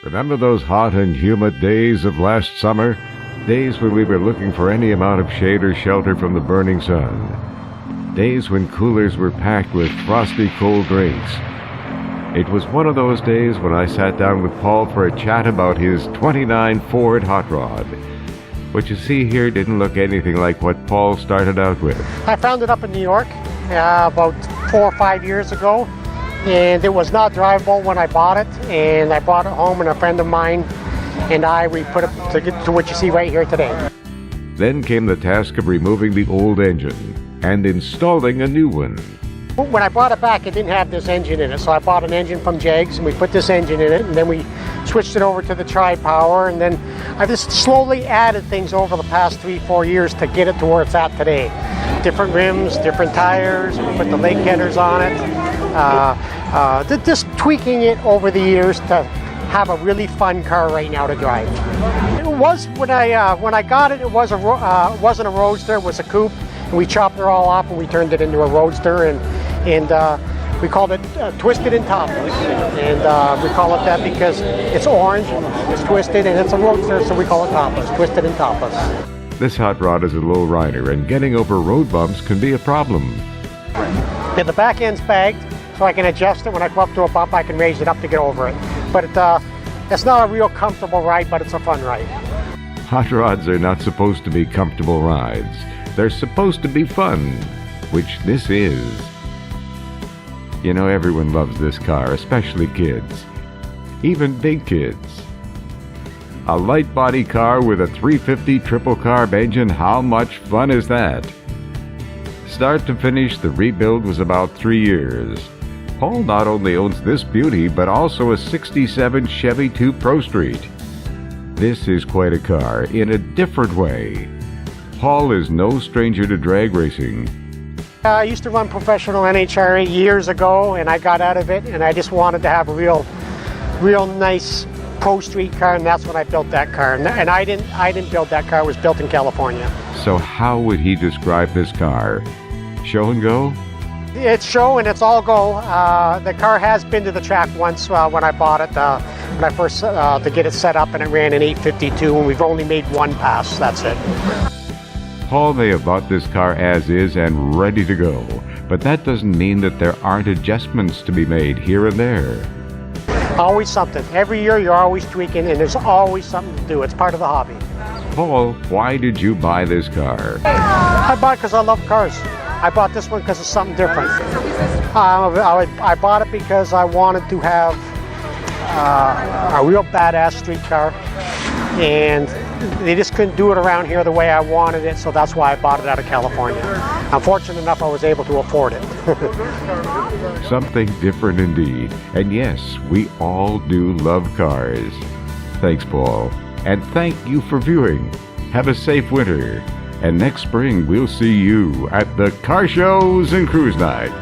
Remember those hot and humid days of last summer? Days when we were looking for any amount of shade or shelter from the burning sun. Days when coolers were packed with frosty cold drinks. It was one of those days when I sat down with Paul for a chat about his '29 Ford Hot Rod. What you see here didn't look anything like what Paul started out with. I found it up in New York about 4 or 5 years ago, and it was not drivable when I bought it, and I brought it home, and a friend of mine and we put it to get to what you see right here today. Then came the task of removing the old engine and installing a new one. When I brought it back, it didn't have this engine in it, so I bought an engine from Jegs, and we put this engine in it, and then we switched it over to the Tri-Power, and then I just slowly added things over the past 3-4 years to get it to where it's at today. Different rims, different tires, we put the lake headers on it, just tweaking it over the years to have a really fun car right now to drive. It was, when I got it, it wasn't a Roadster, it was a coupe, and we chopped it all off and we turned it into a Roadster, and we called it Twisted and Topless, and we call it that because it's orange, it's twisted, and it's a Roadster, so we call it Topless, Twisted and Topless. This hot rod is a low rider, and getting over road bumps can be a problem. And the back end's bagged, so I can adjust it. When I go up to a bump, I can raise it up to get over it. But it's not a real comfortable ride, but it's a fun ride. Hot rods are not supposed to be comfortable rides. They're supposed to be fun, which this is. You know, everyone loves this car, especially kids. Even big kids. A light body car with a 350 triple carb engine, how much fun is that? Start to finish, the rebuild was about 3 years. Paul not only owns this beauty, but also a '67 Chevy 2 Pro Street. This is quite a car, in a different way. Paul is no stranger to drag racing. I used to run professional NHRA years ago, and I got out of it, and I just wanted to have a real nice Pro Street car, and that's when I built that car. And I didn't build that car, it was built in California. So how would he describe this car? Show and go? It's show and it's all go. The car has been to the track once when I bought it, when I first to get it set up, and it ran an 852, and we've only made one pass, that's it. Paul may have bought this car as is and ready to go, but that doesn't mean that there aren't adjustments to be made here and there. Always something. Every year you're always tweaking, and there's always something to do. It's part of the hobby. Paul, why did you buy this car? I bought it because I love cars. I bought this one because it's something different. I bought it because I wanted to have a real badass street car, and they just couldn't do it around here the way I wanted it, so that's why I bought it out of California. I'm fortunate enough I was able to afford it. Something different indeed. And yes, we all do love cars. Thanks, Paul. And thank you for viewing. Have a safe winter. And next spring, we'll see you at the car shows and cruise nights.